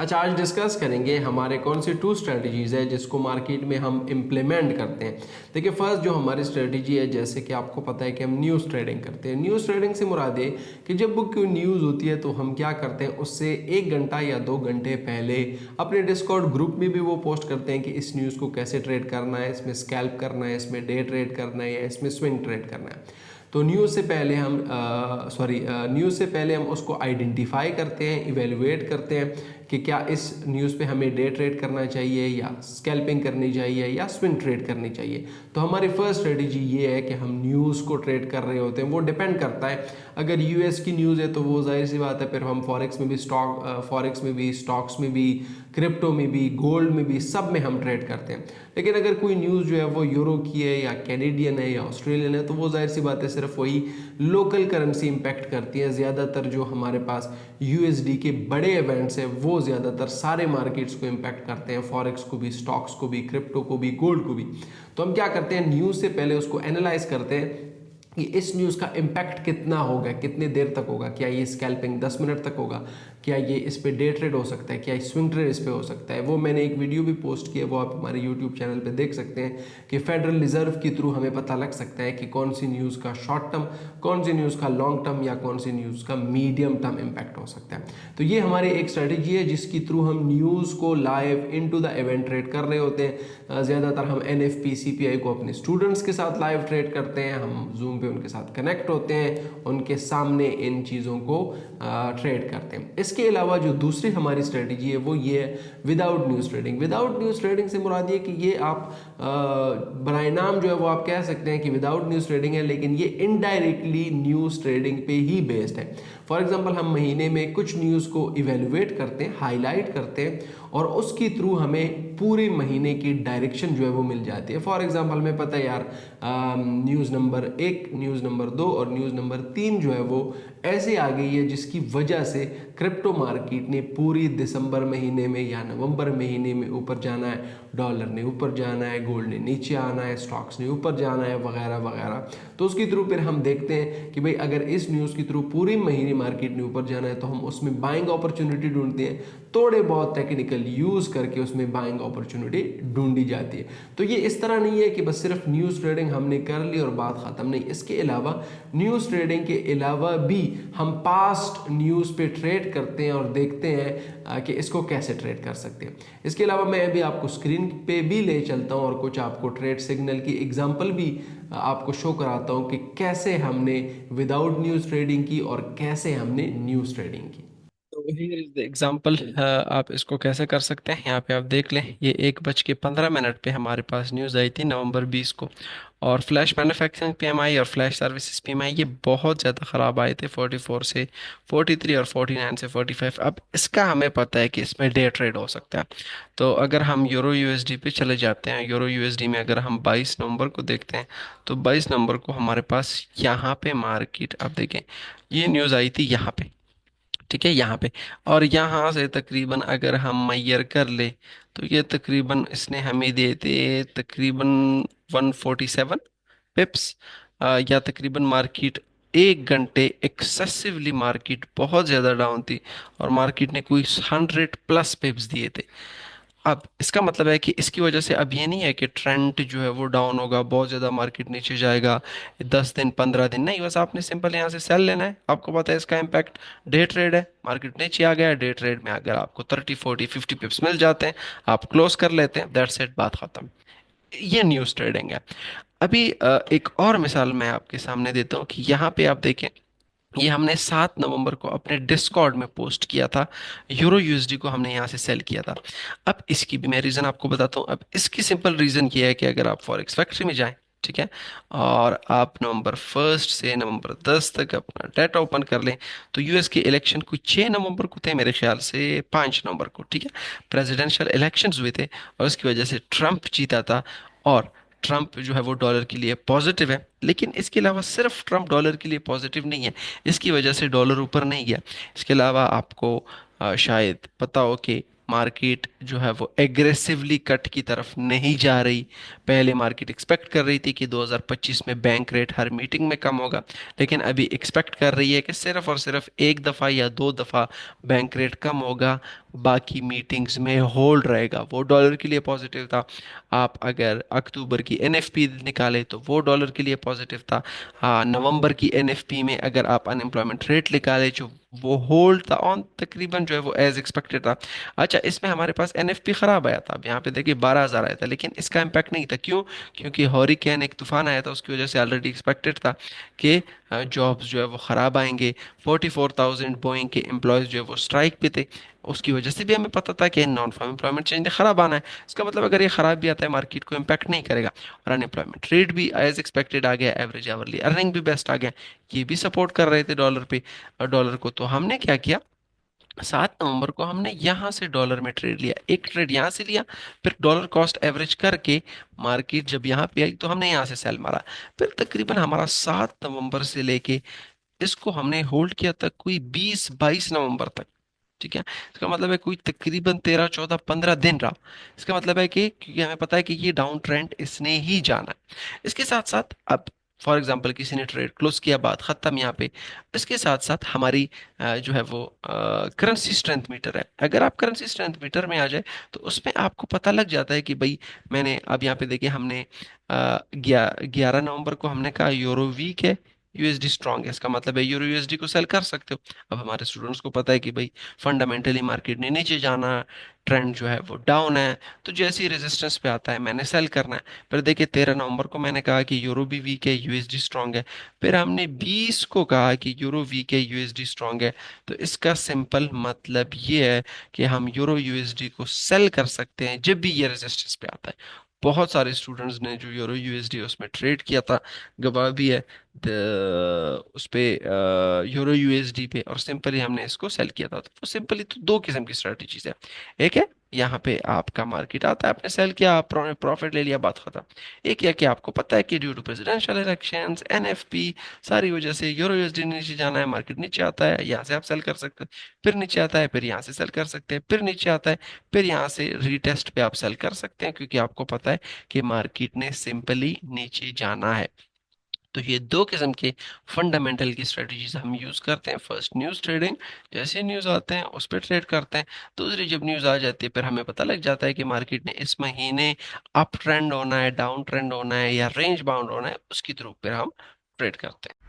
अच्छा, आज डिस्कस करेंगे हमारे कौन सी टू स्ट्रेटजीज़ है जिसको मार्केट में हम इम्प्लीमेंट करते हैं। देखिए, फर्स्ट जो हमारी स्ट्रेटजी है, जैसे कि आपको पता है कि हम न्यूज़ ट्रेडिंग करते हैं। न्यूज़ ट्रेडिंग से मुराद है कि जब कोई न्यूज़ होती है तो हम क्या करते हैं, उससे 1 घंटा या 2 घंटे पहले अपने डिस्कॉर्ड ग्रुप में भी वो पोस्ट करते हैं कि इस न्यूज़ को कैसे ट्रेड करना है, इसमें स्कैल्प करना है, इसमें डे ट्रेड करना है या इसमें स्विंग ट्रेड करना है। तो न्यूज़ से पहले हम उसको आइडेंटिफाई करते हैं, इवेलुएट करते हैं कि क्या इस न्यूज़ पे हमें डे ट्रेड करना चाहिए या स्कैल्पिंग करनी चाहिए या स्विंग ट्रेड करनी चाहिए। तो हमारी फर्स्ट स्ट्रेटजी ये है कि हम न्यूज़ को ट्रेड कर रहे होते हैं। वो डिपेंड करता है, अगर यूएस की न्यूज़ है तो वो जाहिर सी बात है, फिर हम फॉरेक्स में भी स्टॉक्स में भी, क्रिप्टो में भी, गोल्ड में भी, सब में हम ट्रेड करते हैं। लेकिन अगर कोई न्यूज़ जो है वो यूरो की है या कैनेडियन है या ऑस्ट्रेलियन है, तो वो जाहिर सी बात है सिर्फ वही लोकल करेंसी इम्पैक्ट करती है। ज़्यादातर जो हमारे पास यूएसडी के बड़े इवेंट्स हैं वो ज़्यादातर सारे मार्केट्स को इम्पैक्ट करते हैं, फॉरेक्स को भी, स्टॉक्स को भी, क्रिप्टो को भी, गोल्ड को भी। तो हम क्या करते हैं, न्यूज़ से पहले उसको एनालाइज करते हैं कि इस न्यूज़ का इम्पैक्ट कितना होगा, कितने देर तक होगा। क्या ये स्कैल्पिंग 10 मिनट तक होगा, क्या ये इस पे डे ट्रेड हो सकता है, क्या स्विंग ट्रेड इस पे हो सकता है। वो मैंने एक वीडियो भी पोस्ट की है, वो आप हमारे यूट्यूब चैनल पे देख सकते हैं कि फेडरल रिजर्व के थ्रू हमें पता लग सकता है कि कौन सी न्यूज़ का शॉर्ट टर्म, कौन सी न्यूज़ का लॉन्ग टर्म या कौन सी न्यूज़ का मीडियम टर्म इम्पैक्ट हो सकता है। तो ये हमारी एक स्ट्रेटजी है जिसके थ्रू हम न्यूज़ को live into the event trade कर रहे होते हैं। ज़्यादातर हम एनएफपी सीपीआई को अपने स्टूडेंट्स के साथ लाइव ट्रेड करते हैं, हम जूम पे उनके साथ कनेक्ट होते हैं, उनके सामने इन चीज़ों को ट्रेड करते हैं। इसके अलावा जो दूसरी हमारी स्ट्रेटजी है वो ये है without news trading. Without news trading से मुराद ये कि ये आप बराए नाम जो है वो आप कह सकते हैं कि विदाउट न्यूज़ ट्रेडिंग है, लेकिन ये इनडायरेक्टली न्यूज़ ट्रेडिंग पे ही बेस्ड है। फॉर एग्जांपल, हम महीने में कुछ न्यूज़ को इवेलुएट करते हैं, हाईलाइट करते हैं और उसके थ्रू हमें पूरे महीने की डायरेक्शन जो है वो मिल जाती है। फॉर एग्जांपल, हमें पता है यार, न्यूज़ नंबर 1, न्यूज़ नंबर 2 और न्यूज़ नंबर 3 जो है वो ऐसे आ गई है जिसकी वजह से क्रिप्टो मार्केट ने पूरी दिसंबर महीने में या नवंबर महीने में ऊपर जाना है, डॉलर ने ऊपर जाना है, गोल्ड ने नीचे आना है, स्टॉक्स ने ऊपर जाना है, वगैरह वगैरह। तो उसके थ्रू फिर हम देखते हैं कि भाई अगर इस न्यूज़ के थ्रू पूरी महीने मार्केट ने ऊपर जाना है तो हम उसमें बाइंग अपॉर्चुनिटी ढूंढते हैं, थोड़े बहुत टेक्निकल यूज़ करके उसमें बाइंग अपॉर्चुनिटी ढूंढी जाती है। तो ये इस तरह नहीं है कि बस सिर्फ न्यूज़ ट्रेडिंग हमने कर ली और बात ख़त्म, नहीं। इसके अलावा न्यूज़ ट्रेडिंग के अलावा भी हम पास्ट न्यूज़ पे ट्रेड करते हैं और देखते हैं कि इसको कैसे ट्रेड कर सकते हैं। इसके अलावा मैं अभी आपको स्क्रीन पे भी ले चलता हूँ और कुछ आपको ट्रेड सिग्नल की एग्जांपल भी आपको शो कराता हूँ कि कैसे हमने विदाउट न्यूज़ ट्रेडिंग की और कैसे हमने न्यूज़ ट्रेडिंग की। तो हियर इज द एग्जांपल। आप इसको कैसे कर सकते हैं, यहाँ पे आप देख लें। ये 1:15 पे हमारे पास न्यूज़ आई थी नवंबर 20 को। और फ्लैश मैन्युफैक्चरिंग पीएमआई और फ्लैश सर्विसेज पीएमआई ये बहुत ज़्यादा ख़राब आए थे, 44 से 43 और 49 से 45। अब इसका हमें पता है कि इसमें डे ट्रेड हो सकता है। तो अगर हम यूरो यूएसडी पे चले जाते हैं, यूरो यूएसडी में अगर हम 22 नवंबर को देखते हैं, तो 22 नवंबर को हमारे पास यहाँ पे मार्केट, आप देखें, ये न्यूज़ आई थी यहाँ पे, ठीक है, यहाँ पे। और यहाँ से तकरीबन अगर हम मैयर कर ले तो ये तकरीबन इसने हमें दिए थे तकरीबन 147 पिप्स, या तकरीबन मार्केट 1 घंटे एक्सेसिवली मार्केट बहुत ज़्यादा डाउन थी और मार्केट ने कोई 100+ पिप्स दिए थे। अब इसका मतलब है कि इसकी वजह से अब ये नहीं है कि ट्रेंड जो है वो डाउन होगा, बहुत ज़्यादा मार्केट नीचे जाएगा 10 दिन 15 दिन, नहीं। बस आपने सिंपल यहाँ से सेल लेना है, आपको पता है इसका इम्पैक्ट। डे ट्रेड है, मार्केट नीचे आ गया, डे ट्रेड में अगर आपको 30 40 50 पिप्स मिल जाते हैं, आप क्लोज कर लेते हैं, दैट्स इट, बात खत्म। ये न्यूज़ ट्रेडिंग है। अभी एक और मिसाल मैं आपके सामने देता हूँ कि यहाँ पे आप देखें, ये हमने 7 नवंबर को अपने डिस्कॉर्ड में पोस्ट किया था। यूरो यूएसडी को हमने यहाँ से सेल किया था। अब इसकी भी मैं रीज़न आपको बताता हूँ। अब इसकी सिंपल रीज़न ये है कि अगर आप फॉरेक्स फैक्ट्री में जाएं, ठीक है, और आप नवंबर 1 से नवंबर 10 तक अपना डाटा ओपन कर लें, तो यूएस के इलेक्शन कुछ 6 नवंबर को थे मेरे ख्याल से, 5 नवंबर को, ठीक है। प्रेसिडेंशियल इलेक्शंस हुए थे और उसकी वजह से ट्रंप जीता था। और ट्रंप जो है वो डॉलर के लिए पॉजिटिव है, लेकिन इसके अलावा सिर्फ ट्रंप डॉलर के लिए पॉजिटिव नहीं है, इसकी वजह से डॉलर ऊपर नहीं गया। इसके अलावा आपको शायद पता हो कि मार्केट जो है वो एग्रेसिवली कट की तरफ नहीं जा रही। पहले मार्केट एक्सपेक्ट कर रही थी कि 2025 में बैंक रेट हर मीटिंग में कम होगा, लेकिन अभी एक्सपेक्ट कर रही है कि सिर्फ और सिर्फ एक दफ़ा या दो दफ़ा बैंक रेट कम होगा। बाकी मीटिंग्स में होल्ड रहेगा, वो डॉलर के लिए पॉजिटिव था। आप अगर अक्टूबर की एनएफपी निकाले तो वो डॉलर के लिए पॉजिटिव था। हाँ, नवंबर की एनएफपी में अगर आप अनएम्प्लॉयमेंट रेट निकाले जो वो होल्ड था ऑन, तकरीबन जो है वो एज एक्सपेक्टेड था। अच्छा, इसमें हमारे पास एनएफपी खराब आया था। अब यहाँ पे देखिए 12,000 आया था, लेकिन इसका इम्पैक्ट नहीं था। क्यों? क्योंकि हॉरिकेन एक तूफान आया था, उसकी वजह से ऑलरेडी एक्सपेक्टेड था कि जॉब्स जो है वो ख़राब आएंगे। 44,000 बोइंग के एम्प्लॉयज़ जो है वो स्ट्राइक पे थे। उसकी वजह से भी हमें पता था कि नॉन फार्म एम्प्लॉयमेंट चेंज ख़राब आना है। इसका मतलब अगर ये ख़राब भी आता है मार्केट को इम्पैक्ट नहीं करेगा। और अनएम्प्लॉयमेंट रेट भी एज एक्सपेक्टेड आ गया, एवरेज आवरली अर्निंग भी बेस्ट आ गया। ये भी सपोर्ट कर रहे थे डॉलर पे और डॉलर को। तो हमने क्या किया, 7 नवंबर को हमने यहाँ से डॉलर में ट्रेड लिया, एक ट्रेड यहाँ से लिया, फिर डॉलर कॉस्ट एवरेज करके मार्केट जब यहाँ पे आई तो हमने यहाँ से सेल मारा। फिर तकरीबन हमारा 7 नवंबर से लेके इसको हमने होल्ड किया तक कोई 20-22 नवंबर तक। ठीक है, इसका मतलब है कोई तकरीबन 13-14-15 दिन रहा। इसका मतलब है कि क्योंकि हमें पता है कि ये डाउन ट्रेंड इसने ही जाना है। इसके साथ साथ अब फॉर एग्जांपल किसी ने ट्रेड क्लोज किया, बात खत्म यहाँ पे। इसके साथ साथ हमारी जो है वो करेंसी स्ट्रेंथ मीटर है। अगर आप करेंसी स्ट्रेंथ मीटर में आ जाए तो उसमें आपको पता लग जाता है कि भाई मैंने अब यहाँ पे देखिए हमने 11 नवंबर को हमने कहा यूरो वीक है, यूएसडी स्ट्रांग है। इसका मतलब है यूरो यूएसडी को सेल कर सकते हो। अब हमारे स्टूडेंट्स को पता है कि भाई फंडामेंटली मार्केट ने नीचे जाना, ट्रेंड जो है वो डाउन है, तो जैसे ही रेजिस्टेंस पे आता है मैंने सेल करना है। फिर देखिए 13 नवंबर को मैंने कहा कि यूरो भी वीक है, यूएसडी स्ट्रांग है। फिर हमने 20 को कहा कि यूरो वीक है, यूएसडी स्ट्रांग है। तो इसका सिंपल मतलब ये है कि हम यूरो यूएसडी को सेल कर सकते हैं जब भी ये रेजिस्टेंस पे आता है। बहुत सारे स्टूडेंट्स ने जो यूरो यूएसडी उसमें ट्रेड किया था, गवाह भी है उस पे यूरो यूएसडी पे, और सिंपली हमने इसको सेल किया था। तो वो सिंपली तो दो किस्म की स्ट्रेटजीज है। एक है यहाँ पे आपका मार्केट आता है, आपने सेल किया, आप प्रॉफिट ले लिया, बात खत्म। एक यह कि आपको पता है कि due to presidential elections, NFP, सारी वजह से यूरो यूएसडी नीचे जाना है, मार्केट नीचे आता है, यहाँ से आप सेल कर सकते हैं। फिर नीचे आता है, फिर यहाँ से सेल कर सकते हैं, फिर नीचे आता है, फिर यहाँ से रीटेस्ट पे आप सेल कर सकते हैं, क्योंकि आपको पता है कि मार्केट ने सिंपली नीचे जाना है। तो ये दो किस्म के फंडामेंटल की स्ट्रेटजीज हम यूज करते हैं। फर्स्ट न्यूज ट्रेडिंग, जैसे न्यूज आते हैं उस पर ट्रेड करते हैं। दूसरी जब न्यूज आ जाती है फिर हमें पता लग जाता है कि मार्केट ने इस महीने अप ट्रेंड होना है, डाउन ट्रेंड होना है या रेंज बाउंड होना है, उसकी तरफ फिर हम ट्रेड करते हैं।